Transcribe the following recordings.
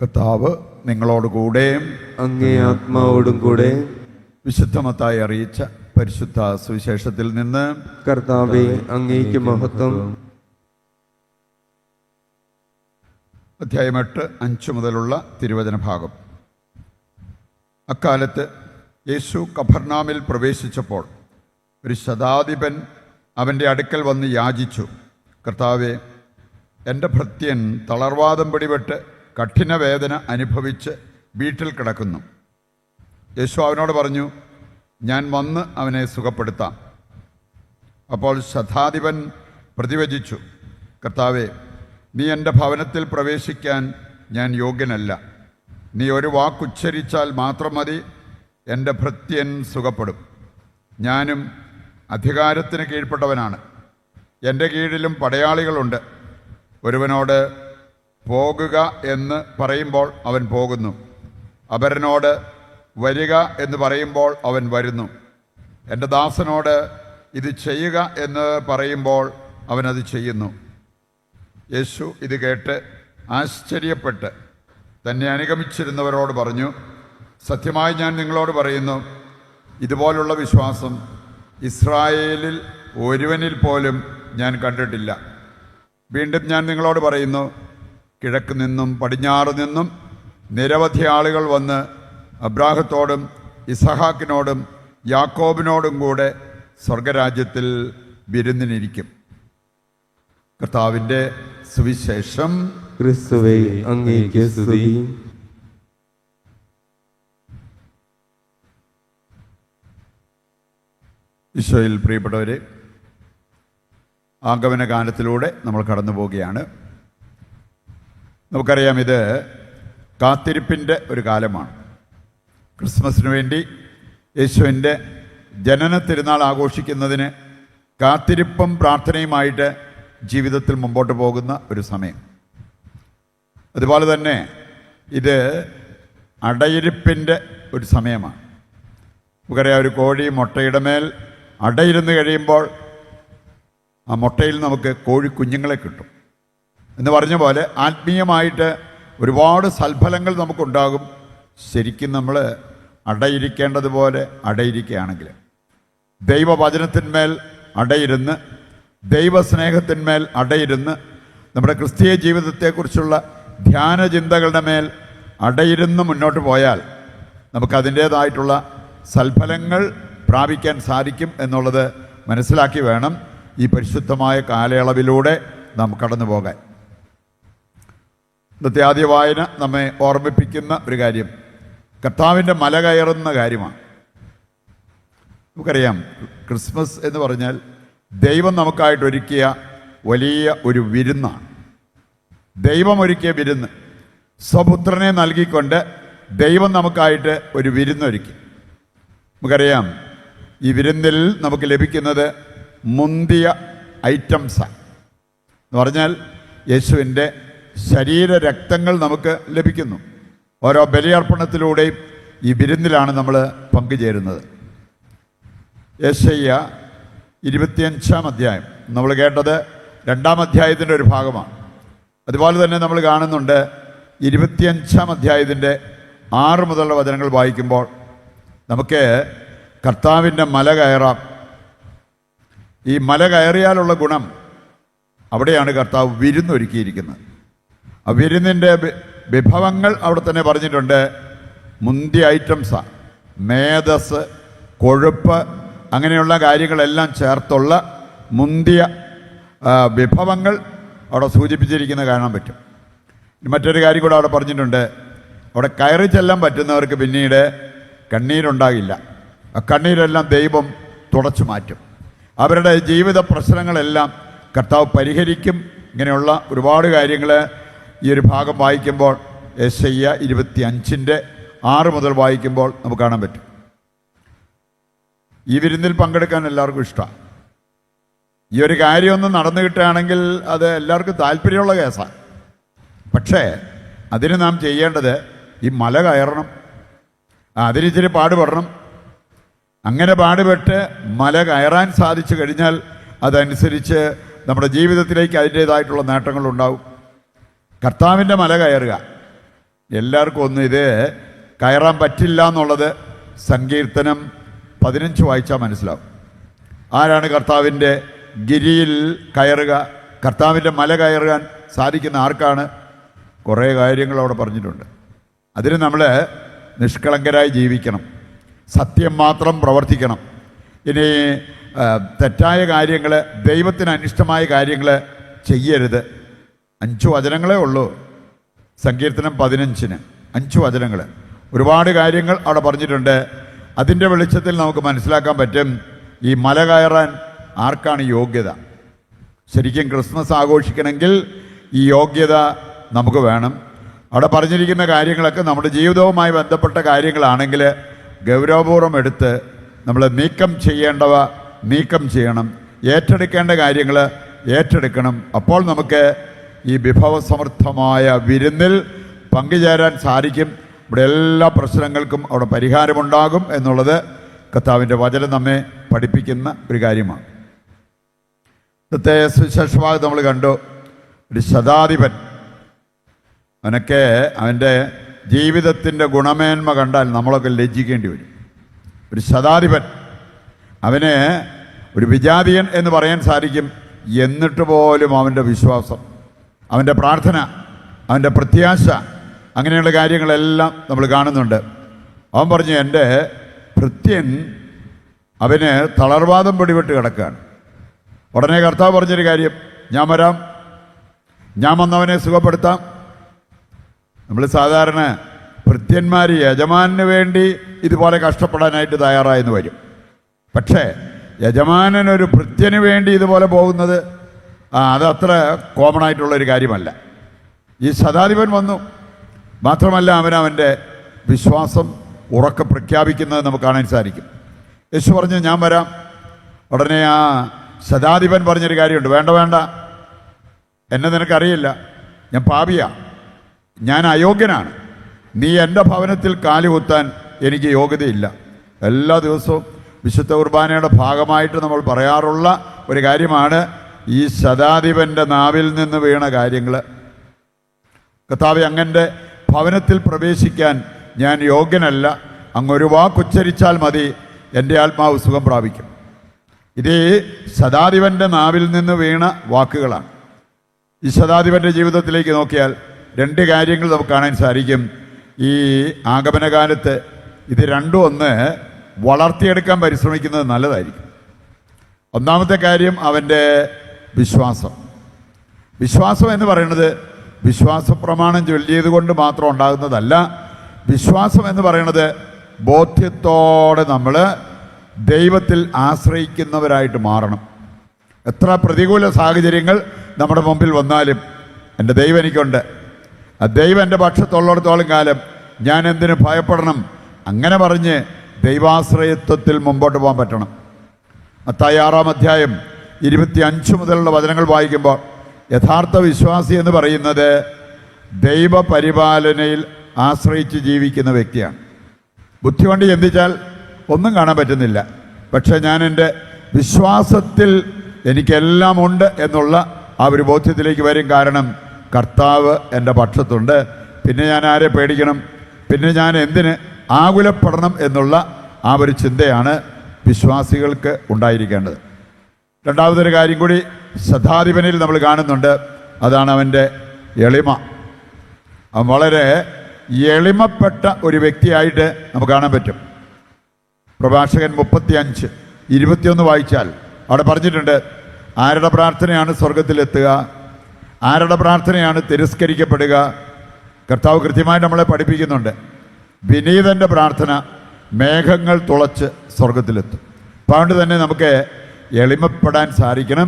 കർത്താവ് നിങ്ങളോടുകൂടെ അങ്ങേ ആത്മാവോടും കൂടെ. വിശുദ്ധ മത്തായി അറിയിച്ച പരിശുദ്ധ സുവിശേഷത്തിൽ നിന്ന്. കർത്താവേ, അങ്ങേക്ക് മഹത്വം. അധ്യായം 8, 5 മുതലുള്ള തിരുവചന ഭാഗം. അക്കാലത്ത് യേശു കഫർനാമിൽ പ്രവേശിച്ചപ്പോൾ ഒരു ശതാധിപൻ അവൻ്റെ അടുക്കൽ വന്ന് യാചിച്ചു, കർത്താവേ, എൻ്റെ ഭൃത്യൻ തളർവാദം പിടിപെട്ട് കഠിനവേദന അനുഭവിച്ച് വീട്ടിൽ കിടക്കുന്നു. യേശു അവനോട് പറഞ്ഞു, ഞാൻ വന്ന് അവനെ സുഖപ്പെടുത്താം. അപ്പോൾ ശതാധിപൻ പ്രതിവചിച്ചു, കർത്താവേ, നീ എൻ്റെ ഭവനത്തിൽ പ്രവേശിക്കാൻ ഞാൻ യോഗ്യനല്ല. നീ ഒരു വാക്കുച്ചരിച്ചാൽ മാത്രം മതി, എൻ്റെ ഭൃത്യൻ സുഖപ്പെടും. ഞാനും അധികാരത്തിന് കീഴ്പ്പെട്ടവനാണ്, എൻ്റെ കീഴിലും പടയാളികളുണ്ട്. ഒരുവനോട് പോകുക എന്ന് പറയുമ്പോൾ അവൻ പോകുന്നു, അപരനോട് വരിക എന്ന് പറയുമ്പോൾ അവൻ വരുന്നു. എൻ്റെ ദാസനോട് ഇത് ചെയ്യുക എന്ന് പറയുമ്പോൾ അവനത് ചെയ്യുന്നു. യേശു ഇത് കേട്ട് ആശ്ചര്യപ്പെട്ട് തന്നെ അനുഗമിച്ചിരുന്നവരോട് പറഞ്ഞു, സത്യമായി ഞാൻ നിങ്ങളോട് പറയുന്നു, ഇതുപോലുള്ള വിശ്വാസം ഇസ്രായേലിൽ ഒരുവനിൽ പോലും ഞാൻ കണ്ടിട്ടില്ല. വീണ്ടും ഞാൻ നിങ്ങളോട് പറയുന്നു, കിഴക്ക് നിന്നും പടിഞ്ഞാറ് നിന്നും നിരവധി ആളുകൾ വന്ന് അബ്രാഹത്തോടും ഇസഹാക്കിനോടും യാക്കോബിനോടും കൂടെ സ്വർഗരാജ്യത്തിൽ വിരുന്നിനിരിക്കും. കർത്താവിൻ്റെ സുവിശേഷം. ക്രിസ്തുവേ, അങ്ങേക്ക് സ്തുതി. ഈശോയിൽ പ്രിയപ്പെട്ടവരെ, ആഗമന ഗാനത്തിലൂടെ നമ്മൾ കടന്നു പോവുകയാണ്. നമുക്കറിയാം, ഇത് കാത്തിരിപ്പിൻ്റെ ഒരു കാലമാണ്. ക്രിസ്മസിന് വേണ്ടി യേശുവിൻ്റെ ജനന തിരുനാൾ ആഘോഷിക്കുന്നതിന് കാത്തിരിപ്പും പ്രാർത്ഥനയുമായിട്ട് ജീവിതത്തിൽ മുമ്പോട്ട് പോകുന്ന ഒരു സമയം. അതുപോലെ തന്നെ ഇത് അടയിരിപ്പിൻ്റെ ഒരു സമയമാണ്. നമുക്കറിയാം, ഒരു കോഴി മുട്ടയുടെ മേൽ അടയിരുന്ന് കഴിയുമ്പോൾ ആ മുട്ടയിൽ നമുക്ക് കോഴിക്കുഞ്ഞുങ്ങളെ കിട്ടും എന്ന് പറഞ്ഞ പോലെ ആത്മീയമായിട്ട് ഒരുപാട് സൽഫലങ്ങൾ നമുക്കുണ്ടാകും. ശരിക്കും നമ്മൾ അടയിരിക്കേണ്ടതുപോലെ അടയിരിക്കുകയാണെങ്കിൽ, ദൈവവചനത്തിന്മേൽ അടയിരുന്ന്, ദൈവസ്നേഹത്തിന്മേൽ അടയിരുന്ന്, നമ്മുടെ ക്രിസ്തീയ ജീവിതത്തെക്കുറിച്ചുള്ള ധ്യാനചിന്തകളുടെ മേൽ അടയിരുന്ന് മുന്നോട്ട് പോയാൽ നമുക്കതിൻ്റേതായിട്ടുള്ള സൽഫലങ്ങൾ പ്രാപിക്കാൻ സാധിക്കും എന്നുള്ളത് മനസ്സിലാക്കി വേണം ഈ പരിശുദ്ധമായ കാലയളവിലൂടെ നാം കടന്നു പോകാൻ. ഇന്നത്തെ ആദ്യ വായന നമ്മെ ഓർമ്മിപ്പിക്കുന്ന ഒരു കാര്യം കർത്താവിൻ്റെ മല കയറുന്ന കാര്യമാണ്. നമുക്കറിയാം, ക്രിസ്മസ് എന്ന് പറഞ്ഞാൽ ദൈവം നമുക്കായിട്ട് ഒരുക്കിയ വലിയ ഒരു വിരുന്നാണ്. ദൈവം ഒരുക്കിയ വിരുന്ന്, സ്വപുത്രനെ നൽകിക്കൊണ്ട് ദൈവം നമുക്കായിട്ട് ഒരു വിരുന്നൊരുക്കി. നമുക്കറിയാം, ഈ വിരുന്നിൽ നമുക്ക് ലഭിക്കുന്നത് മുന്തിയ ഐറ്റംസാണ്. എന്ന് പറഞ്ഞാൽ യേശുവിൻ്റെ ശരീരരക്തങ്ങൾ നമുക്ക് ലഭിക്കുന്നു. ഓരോ ബലിയർപ്പണത്തിലൂടെയും ഈ വിരുന്നിലാണ് നമ്മൾ പങ്കുചേരുന്നത്. യെശയ്യാ 25-ാം അധ്യായം നമ്മൾ കേട്ടത് 2-ാം അധ്യായത്തിൻ്റെ ഒരു ഭാഗമാണ്. അതുപോലെ തന്നെ നമ്മൾ കാണുന്നുണ്ട് 25-ാം അധ്യായത്തിൻ്റെ 6 മുതലുള്ള വചനങ്ങൾ വായിക്കുമ്പോൾ നമുക്ക് കർത്താവിൻ്റെ മല കയറാം. ഈ മല കയറിയാലുള്ള ഗുണം, അവിടെയാണ് കർത്താവ് വിരുന്നൊരുക്കിയിരിക്കുന്നത്. ആ വിരുന്നിൻ്റെ വിഭവങ്ങൾ അവിടെ തന്നെ പറഞ്ഞിട്ടുണ്ട്. മുന്തിയ ഐറ്റംസാണ്, മേധസ്, കൊഴുപ്പ്, അങ്ങനെയുള്ള കാര്യങ്ങളെല്ലാം ചേർത്തുള്ള മുന്തിയ വിഭവങ്ങൾ അവിടെ സൂചിപ്പിച്ചിരിക്കുന്നത് കാണാൻ പറ്റും. മറ്റൊരു കാര്യം കൂടെ അവിടെ പറഞ്ഞിട്ടുണ്ട്, അവിടെ കയറി ചെല്ലാൻ പറ്റുന്നവർക്ക് പിന്നീട് കണ്ണീരുണ്ടാകില്ല. ആ കണ്ണീരെല്ലാം ദൈവം തുടച്ചു മാറ്റും. അവരുടെ ജീവിത പ്രശ്നങ്ങളെല്ലാം കർത്താവ് പരിഹരിക്കും. ഇങ്ങനെയുള്ള ഒരുപാട് കാര്യങ്ങൾ ഈ ഒരു ഭാഗം വായിക്കുമ്പോൾ, യെശയ്യാ 25-ന്റെ 6 മുതൽ വായിക്കുമ്പോൾ നമുക്ക് കാണാൻ പറ്റും. ഈ വിരുന്നിൽ പങ്കെടുക്കാൻ എല്ലാവർക്കും ഇഷ്ടമാണ്. ഈ ഒരു കാര്യമൊന്ന് നടന്നു കിട്ടുകയാണെങ്കിൽ അത് എല്ലാവർക്കും താല്പര്യമുള്ള കേസാണ്. പക്ഷേ അതിന് നാം ചെയ്യേണ്ടത് ഈ മല കയറണം, അതിനിച്ചിരി പാടുപെടണം. അങ്ങനെ പാടുപെട്ട് മല കയറാൻ സാധിച്ചു കഴിഞ്ഞാൽ അതനുസരിച്ച് നമ്മുടെ ജീവിതത്തിലേക്ക് അതിൻ്റേതായിട്ടുള്ള നേട്ടങ്ങളുണ്ടാവും. കർത്താവിൻ്റെ മല കയറുക, എല്ലാവർക്കും ഒന്നും ഇത് കയറാൻ പറ്റില്ല എന്നുള്ളത് സങ്കീർത്തനം 15 വായിച്ചാൽ മനസ്സിലാവും. ആരാണ് കർത്താവിൻ്റെ ഗിരിയിൽ കയറുക, കർത്താവിൻ്റെ മല കയറാൻ സാധിക്കുന്ന ആർക്കാണ്? കുറേ കാര്യങ്ങൾ അവിടെ പറഞ്ഞിട്ടുണ്ട്. അതിന് നമ്മൾ നിഷ്കളങ്കരായി ജീവിക്കണം, സത്യം മാത്രം പ്രവർത്തിക്കണം. ഇനി തെറ്റായ കാര്യങ്ങൾ, ദൈവത്തിന് അനിഷ്ടമായ കാര്യങ്ങൾ ചെയ്യരുത്. 5 വചനങ്ങളേ ഉള്ളൂ സങ്കീർത്തനം 15-ന്, 5 വചനങ്ങൾ. ഒരുപാട് കാര്യങ്ങൾ അവിടെ പറഞ്ഞിട്ടുണ്ട്. അതിൻ്റെ വെളിച്ചത്തിൽ നമുക്ക് മനസ്സിലാക്കാൻ പറ്റും ഈ മല കയറാൻ ആർക്കാണ് യോഗ്യത. ശരിക്കും ക്രിസ്മസ് ആഘോഷിക്കണമെങ്കിൽ ഈ യോഗ്യത നമുക്ക് വേണം. അവിടെ പറഞ്ഞിരിക്കുന്ന കാര്യങ്ങളൊക്കെ നമ്മുടെ ജീവിതവുമായി ബന്ധപ്പെട്ട കാര്യങ്ങളാണെങ്കിൽ ഗൗരവപൂർവ്വം എടുത്ത് നമ്മൾ നീക്കം ചെയ്യേണ്ടവ നീക്കം ചെയ്യണം, ഏറ്റെടുക്കേണ്ട കാര്യങ്ങൾ ഏറ്റെടുക്കണം. അപ്പോൾ നമുക്ക് ഈ വിഭവസമൃദ്ധമായ വിരുന്നിൽ പങ്കുചേരാൻ സാധിക്കും. ഇവിടെ എല്ലാ പ്രശ്നങ്ങൾക്കും അവിടെ പരിഹാരമുണ്ടാകും എന്നുള്ളത് കർത്താവിൻ്റെ വചനം നമ്മെ പഠിപ്പിക്കുന്ന ഒരു കാര്യമാണ്. ഇന്നത്തെ സുവിശേഷഭാഗം നമ്മൾ കണ്ടു. ഒരു ശതാധിപൻ, അവനൊക്കെ അവൻ്റെ ജീവിതത്തിൻ്റെ ഗുണമേന്മ കണ്ടാൽ നമ്മളൊക്കെ ലജ്ജിക്കേണ്ടി വരും. ഒരു ശതാധിപൻ, അവന് ഒരു വിജാതീയൻ എന്ന് പറയാൻ സാധിക്കും. എന്നിട്ട് പോലും അവൻ്റെ വിശ്വാസം, അവൻ്റെ പ്രാർത്ഥന, അവൻ്റെ പ്രത്യാശ, അങ്ങനെയുള്ള കാര്യങ്ങളെല്ലാം നമ്മൾ കാണുന്നുണ്ട്. അവൻ പറഞ്ഞു, എൻ്റെ ഭൃത്യൻ അവന് തളർവാദം പിടിപെട്ട് കിടക്കുകയാണ്. ഉടനെ കർത്താവ് പറഞ്ഞൊരു കാര്യം, ഞാൻ വരാം, ഞാൻ വന്നവനെ സുഖപ്പെടുത്താം. നമ്മൾ സാധാരണ ഭൃത്യന്മാർ യജമാനു വേണ്ടി ഇതുപോലെ കഷ്ടപ്പെടാനായിട്ട് തയ്യാറായെന്ന് വരും. പക്ഷേ യജമാനനൊരു ഭൃത്യന് വേണ്ടി ഇതുപോലെ പോകുന്നത് അതത്ര കോമൺ ആയിട്ടുള്ളൊരു കാര്യമല്ല. ഈ ശതാധിപൻ വന്നു. മാത്രമല്ല അവൻ്റെ വിശ്വാസം ഉറക്കെ പ്രഖ്യാപിക്കുന്നത് നമുക്ക് കാണാൻ സാധിക്കും. യേശു പറഞ്ഞു, ഞാൻ വരാം. ഉടനെ ആ ശതാധിപൻ പറഞ്ഞൊരു കാര്യമുണ്ട്, വേണ്ട വേണ്ട, എന്നെ നിനക്കറിയില്ല, ഞാൻ പാപിയാ, ഞാൻ അയോഗ്യനാണ്, നീ എൻ്റെ ഭവനത്തിൽ കാലുകുത്താൻ എനിക്ക് യോഗ്യതയില്ല. എല്ലാ ദിവസവും വിശുദ്ധ കുർബാനയുടെ ഭാഗമായിട്ട് നമ്മൾ പറയാറുള്ള ഒരു കാര്യമാണ് ഈ ശതാധിപൻ്റെ നാവിൽ നിന്ന് വീണ കാര്യങ്ങൾ. കർത്താവേ, അങ്ങൻ്റെ ഭവനത്തിൽ പ്രവേശിക്കാൻ ഞാൻ യോഗ്യനല്ല, അങ്ങൊരു വാക്കുച്ചരിച്ചാൽ മതി, എൻ്റെ ആത്മാവ് സുഖം പ്രാപിക്കും. ഇത് ശതാധിപൻ്റെ നാവിൽ നിന്ന് വീണ വാക്കുകളാണ്. ഈ ശതാധിപൻ്റെ ജീവിതത്തിലേക്ക് നോക്കിയാൽ 2 കാര്യങ്ങൾ നമുക്ക് കാണാൻ സാധിക്കും. ഈ ആഗമനകാലത്ത് ഇത് രണ്ടും ഒന്ന് വളർത്തിയെടുക്കാൻ പരിശ്രമിക്കുന്നത് നല്ലതായിരിക്കും. ഒന്നാമത്തെ കാര്യം അവൻ്റെ വിശ്വാസം. വിശ്വാസം എന്ന് പറയുന്നത് വിശ്വാസ പ്രമാണം ചൊല്ലിയത് കൊണ്ട് മാത്രം ഉണ്ടാകുന്നതല്ല. വിശ്വാസം എന്ന് പറയുന്നത് ബോധ്യത്തോടെ നമ്മൾ ദൈവത്തിൽ ആശ്രയിക്കുന്നവരായിട്ട് മാറണം. എത്ര പ്രതികൂല സാഹചര്യങ്ങൾ നമ്മുടെ മുമ്പിൽ വന്നാലും എൻ്റെ ദൈവം എനിക്കുണ്ട്, ആ ദൈവം എൻ്റെ പക്ഷത്തുള്ളിടത്തോളം കാലം ഞാൻ എന്തിനു ഭയപ്പെടണം, അങ്ങനെ പറഞ്ഞ് ദൈവാശ്രയത്വത്തിൽ മുമ്പോട്ട് പോകാൻ പറ്റണം. മത്തായി 6-ാം അധ്യായം 25 മുതലുള്ള വചനങ്ങൾ വായിക്കുമ്പോൾ യഥാർത്ഥ വിശ്വാസി എന്ന് പറയുന്നത് ദൈവപരിപാലനയിൽ ആശ്രയിച്ച് ജീവിക്കുന്ന വ്യക്തിയാണ്. ബുദ്ധി കൊണ്ട് ചിന്തിച്ചാൽ ഒന്നും കാണാൻ പറ്റുന്നില്ല. പക്ഷേ ഞാൻ എൻ്റെ വിശ്വാസത്തിൽ എനിക്കെല്ലാം ഉണ്ട് എന്നുള്ള ആ ഒരു ബോധ്യത്തിലേക്ക് വരും. കാരണം കർത്താവ് എൻ്റെ പക്ഷത്തുണ്ട്, പിന്നെ ഞാൻ ആരെ പേടിക്കണം, പിന്നെ ഞാൻ എന്തിന് ആകുലപ്പെടണം എന്നുള്ള ആ ഒരു ചിന്തയാണ് വിശ്വാസികൾക്ക് ഉണ്ടായിരിക്കേണ്ടത്. രണ്ടാമതൊരു കാര്യം കൂടി ശതാധിപനിൽ നമ്മൾ കാണുന്നുണ്ട്, അതാണ് അവൻ്റെ എളിമ. അവൻ വളരെ എളിമപ്പെട്ട ഒരു വ്യക്തിയായിട്ട് നമുക്ക് കാണാൻ പറ്റും. പ്രഭാഷകൻ 35:21 വായിച്ചാൽ അവിടെ പറഞ്ഞിട്ടുണ്ട്, ആരുടെ പ്രാർത്ഥനയാണ് സ്വർഗത്തിലെത്തുക, ആരുടെ പ്രാർത്ഥനയാണ് തിരസ്കരിക്കപ്പെടുക. കർത്താവ് കൃത്യമായിട്ട് നമ്മളെ പഠിപ്പിക്കുന്നുണ്ട്. വിനീതൻ്റെ പ്രാർത്ഥന മേഘങ്ങൾ തുളച്ച് സ്വർഗത്തിലെത്തും. അപ്പോൾ അതുകൊണ്ട് തന്നെ നമുക്ക് എളിമപ്പെടാൻ സാധിക്കണം,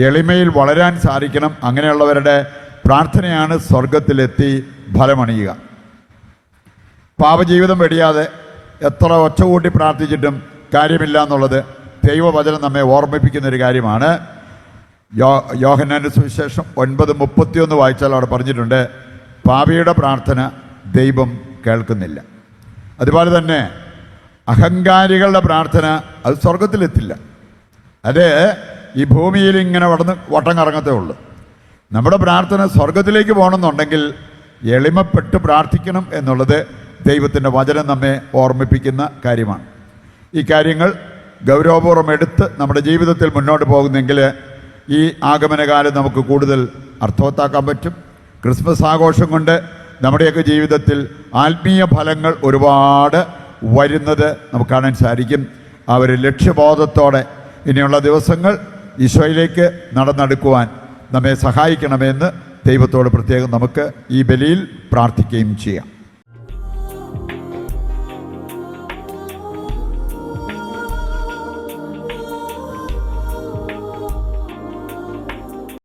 എളിമയിൽ വളരാൻ സാധിക്കണം. അങ്ങനെയുള്ളവരുടെ പ്രാർത്ഥനയാണ് സ്വർഗത്തിലെത്തി ഫലമണിയുക. പാപജീവിതം വെടിയാതെ എത്ര ഒച്ചകൂട്ടി പ്രാർത്ഥിച്ചിട്ടും കാര്യമില്ല എന്നുള്ളത് ദൈവവചനം നമ്മെ ഓർമ്മിപ്പിക്കുന്നൊരു കാര്യമാണ്. യോഹന്നാന്റെ സുവിശേഷം 9:31 വായിച്ചാൽ അവിടെ പറഞ്ഞിട്ടുണ്ട്, പാപിയുടെ പ്രാർത്ഥന ദൈവം കേൾക്കുന്നില്ല. അതുപോലെ തന്നെ അഹങ്കാരികളുടെ പ്രാർത്ഥന അത് സ്വർഗത്തിലെത്തില്ല. അത് ഈ ഭൂമിയിൽ ഇങ്ങനെ വട്ടം കറങ്ങത്തേ ഉള്ളൂ. നമ്മുടെ പ്രാർത്ഥന സ്വർഗത്തിലേക്ക് പോകണമെന്നുണ്ടെങ്കിൽ എളിമപ്പെട്ട് പ്രാർത്ഥിക്കണം എന്നുള്ളത് ദൈവത്തിൻ്റെ വചനം നമ്മെ ഓർമ്മിപ്പിക്കുന്ന കാര്യമാണ്. ഈ കാര്യങ്ങൾ ഗൗരവപൂർവ്വം എടുത്ത് നമ്മുടെ ജീവിതത്തിൽ മുന്നോട്ട് പോകുന്നെങ്കിൽ ഈ ആഗമനകാലം നമുക്ക് കൂടുതൽ അർത്ഥവത്താക്കാൻ പറ്റും. ക്രിസ്മസ് ആഘോഷം കൊണ്ട് നമ്മുടെയൊക്കെ ജീവിതത്തിൽ ആത്മീയ ഫലങ്ങൾ ഒരുപാട് വരുന്നത് നമുക്ക് കാണാൻ സാധിക്കും. ആ ഒരു ലക്ഷ്യബോധത്തോടെ ഇനിയുള്ള ദിവസങ്ങൾ ഈശോയിലേക്ക് നടന്നെടുക്കുവാൻ നമ്മെ സഹായിക്കണമെന്ന് ദൈവത്തോട് പ്രത്യേകം നമുക്ക് ഈ ബലിയിൽ പ്രാർത്ഥിക്കുകയും ചെയ്യാം.